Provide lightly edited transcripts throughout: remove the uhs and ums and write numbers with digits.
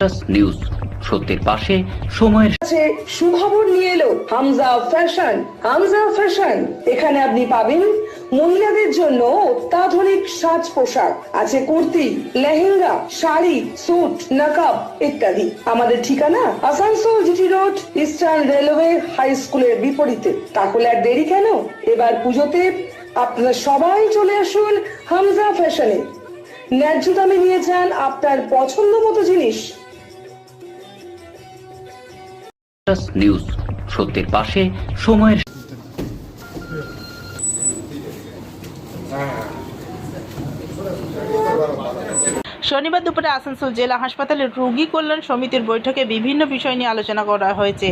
News সত্যের পাশে সময়ের কাছে সুখবর নিয়ে এলো হামজা ফ্যাশন। হামজা ফ্যাশন, এখানে আপনি পাবেন মহিলাদের জন্য অত্যাধুনিক সাজ পোশাক, আছে কুর্তি, লেহেঙ্গা, শাড়ি, স্যুট, নকাব ইত্যাদি। আমাদের ঠিকানা Asansol GT road, eastern railway high স্কুলের বিপরীতে। তাহলে আর দেরি কেন, এবার পুজোতে আপনারা সবাই চলে আসুন হামজা ফ্যাশনে। ন্যায্য দামে নিয়ে যান আপনার পছন্দ মতো জিনিস। নিউজ সত্যের পাশে সময়ের শনিবার দুপুরে আসানসোল জেলা হাসপাতালের রোগী কল্যাণ সমিতির বৈঠকে বিভিন্ন বিষয় নিয়ে আলোচনা করা হয়েছে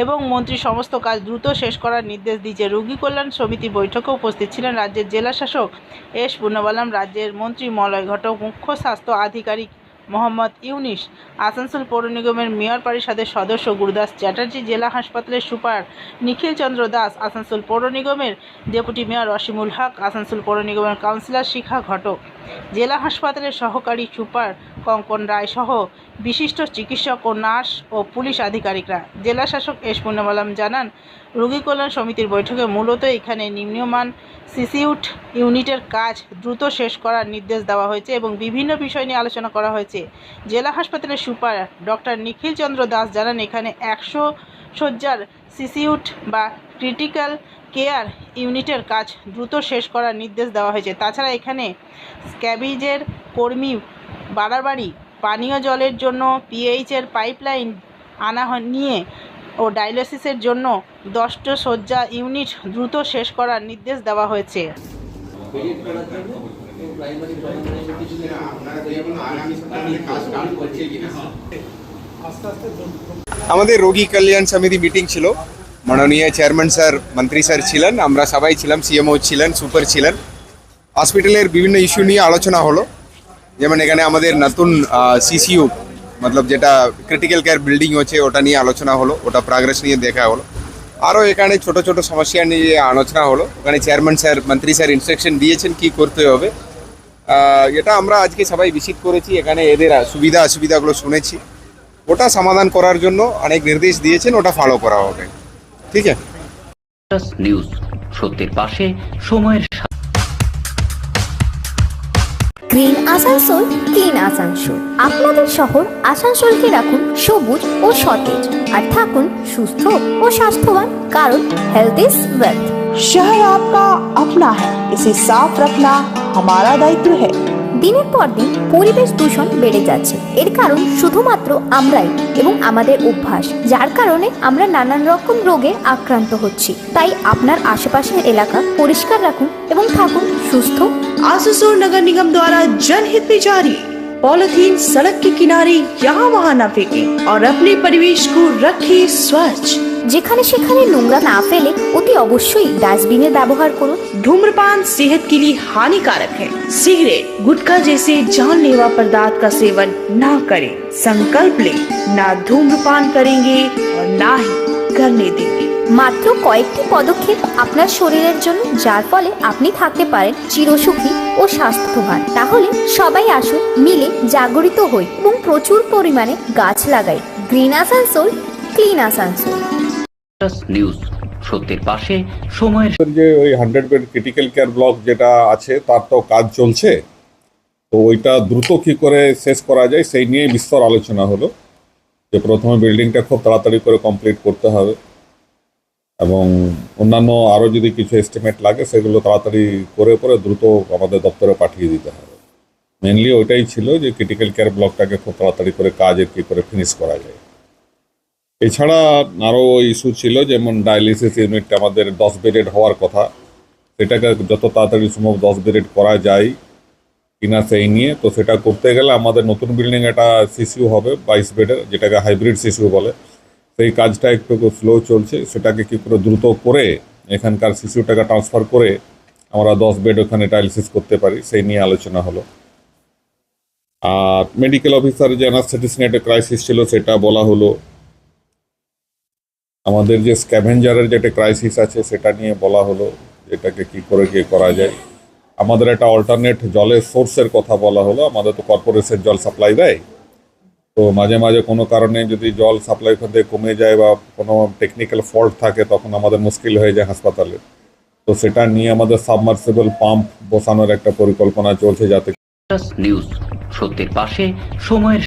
এবং মন্ত্রী সমস্ত কাজ দ্রুত শেষ করার নির্দেশ দিয়েছে। রোগী কল্যাণ সমিতি বৈঠকে উপস্থিত ছিলেন রাজ্যের জেলা শাসক এস পূর্ণবালাম, রাজ্যের মন্ত্রী মলয় ঘটক, মুখ্য স্বাস্থ্য আধিকারিক মোহাম্মদ ইউনিস, আসানসোল পৌর নিগমের মেয়র পরিষদের সদস্য গুরুদাস চ্যাটার্জি, জেলা হাসপাতালের সুপার নিখিল চন্দ্র দাস, আসানসোল পৌর নিগমের ডেপুটি মেয়র অসীমুল হক, আসানসোল পৌর নিগমের কাউন্সিলর শিখা ঘটক, জেলা হাসপাতালের সহকারী সুপার কঙ্কন রায় সহ বিশিষ্ট চিকিৎসক ও নার্স ও পুলিশ আধিকারিকরা। জেলা শাসক এস পূর্ণবালাম জানান, রোগী কল্যাণ সমিতির বৈঠকে মূলত এখানে নিম্নমান সিসিউট ইউনিটের কাজ দ্রুত শেষ করার নির্দেশ দেওয়া হয়েছে এবং বিভিন্ন বিষয় নিয়ে আলোচনা করা হয়েছে। জেলা হাসপাতালের সুপার ডক্টর নিখিল চন্দ্র দাস জানান, এখানে 100 শয্যার সিসিউট বা ক্রিটিক্যাল কেয়ার ইউনিটের কাজ দ্রুত শেষ করার নির্দেশ দেওয়া হয়েছে। তাছাড়া এখানে স্ক্যাবিজের কর্মী বাড়াবাড়ি, পানীয় জলের জন্য পিএইচের পাইপলাইন আনা নিয়ে ও ডায়ালিসিসের জন্য 10টা শয্যা ইউনিট দ্রুত শেষ করার নির্দেশ দেওয়া হয়েছে। আমাদের রোগী কল্যাণ সমিতি মিটিং ছিল, মাননীয় চেয়ারম্যান স্যার, মন্ত্রী স্যার ছিলেন, আমরা সবাই ছিলাম, সিএমও ছিলেন, সুপার ছিলেন। হসপিটালের বিভিন্ন ইস্যু নিয়ে আলোচনা হলো, যেমন এখানে আমাদের নতুন সিসিইউ মতলব যেটা ক্রিটিক্যাল কেয়ার বিল্ডিং হচ্ছে ওটা নিয়ে আলোচনা হলো, ওটা প্রোগ্রেস নিয়ে দেখা হলো। আরও এখানে ছোট ছোট সমস্যা নিয়ে আলোচনা হলো, ওখানে চেয়ারম্যান স্যার, মন্ত্রী স্যার ইনস্ট্রাকশন দিয়েছেন কি করতে হবে। এটা আমরা আজকে সবাই ভিজিট করেছি, এখানে এদের সুবিধা অসুবিধাগুলো শুনেছি, ওটা সমাধান করার জন্য অনেক নির্দেশ দিয়েছেন, ওটা ফলো করা হবে। ঠিক আছে। নিউজ সত্যের পাশে সময়ের গ্রিন আসানসোল, ক্লিন আসানসোল। আপনাদের শহর আসানসোলকে রাখুন সবুজ ও সতেজ, আর থাকুন সুস্থ ও স্বাস্থ্যবান, কারণ হেলথ ইজ ওয়েলথ। शहर आपका अपना है, इसे साफ रखना हमारा दायित्व है। দিনের পর দিন পরিবেশ দূষণ বেড়ে যাচ্ছে, এর কারণ শুধুমাত্র আমরাই এবং আমাদের অভ্যাস, যার কারণে আমরা নানান রকম রোগে আক্রান্ত হচ্ছি। তাই আপনার আশেপাশের এলাকা পরিষ্কার রাখুন এবং থাকুন সুস্থ। आसनसोल नगर निगम द्वारा जनहित में जारी। पॉलिथीन सड़क के किनारे यहाँ वहाँ न फेंकें और अपने परिवेश को रखें स्वच्छ। যেখানে সেখানে নোংরা না ফেলে অতি অবশ্যই ডাস্টবিনের ব্যবহার করুন। धूम्रपान सेहत के लिए हानिकारक है। सिगरेट, गुटखा जैसे जानलेवा पदार्थ का सेवन न करें। संकल्प लें, ना धूम्रपान करेंगे और ना ही करने देंगे। মাত্র কয়েকটি পদক্ষেপ আপনার শরীরের জন্য, যার ফলে আপনি থাকতে পারেন চিরসুখী ও স্বাস্থ্যবান। তাহলে সবাই আসুন, মিলে জাগরিত হই এবং প্রচুর পরিমাণে গাছ লাগাই। Green Asansol, clean Asansol. News সত্যের পাশে সময়ের যে ওই 100 বেড ক্রিটিক্যাল কেয়ার ব্লক যেটা আছে তার তো কাজ চলছে, তো ওইটা দ্রুত কী করে শেষ করা যায় সেই নিয়ে বিস্তর আলোচনা হলো। যে প্রথমে বিল্ডিংটা খুব তাড়াতাড়ি করে কমপ্লিট করতে হবে এবং অন্যান্য আরও যদি কিছু এস্টিমেট লাগে সেগুলো তাড়াতাড়ি করে করে দ্রুত আমাদের দপ্তরে পাঠিয়ে দিতে হবে। মেনলি ওইটাই ছিল যে ক্রিটিক্যাল কেয়ার ব্লকটাকে খুব তাড়াতাড়ি করে কাজের কী করে ফিনিশ করা যায়। এছাড়া আরও ইস্যু ছিল, যেমন ডায়ালিসিস ইউনিটটা আমাদের 10 বেডেড হওয়ার কথা, সেটাকে যত তাড়াতাড়ি সম্ভব 10 বেডেড করা যায় কিনা সেই নিয়ে। তো সেটা করতে গেলে আমাদের নতুন বিল্ডিং একটা সিসিউ হবে 22 বেডের, যেটাকে হাইব্রিড সিসিউ বলে। সেই কাজটা একটু স্লো চলছে, সেটাকে কী করে দ্রুত করে এখানকার সিসিউটাকে ট্রান্সফার করে আমরা 10 বেড ওখানে ডায়ালিসিস করতে পারি, সেই নিয়ে আলোচনা হলো। আর মেডিকেল অফিসার যে অ্যানাস্থেটিস নিয়ে একটা ক্রাইসিস ছিল সেটা বলা হলো। আমাদের যে স্ক্যাভেঞ্জারের যেটা ক্রাইসিস আছে সেটা নিয়ে বলা হলো, যেটাকে কী করে কী করা যায়। আমাদের একটা অল্টারনেট জলের সোর্সের কথা বলা হলো। আমাদের তো কর্পোরেশন জল সাপ্লাই দেয়, তো মাঝে মাঝে কোনো কারণে যদি জল সাপ্লাই ওখান থেকে কমে যায় বা কোনো টেকনিক্যাল ফল্ট থাকে তখন আমাদের মুশকিল হয়ে যায় হাসপাতালে। তো সেটা নিয়ে আমাদের সাবমার্সিবল পাম্প বসানোর একটা পরিকল্পনা চলছে যাতে নিউজ সত্যের পাশে সময়ের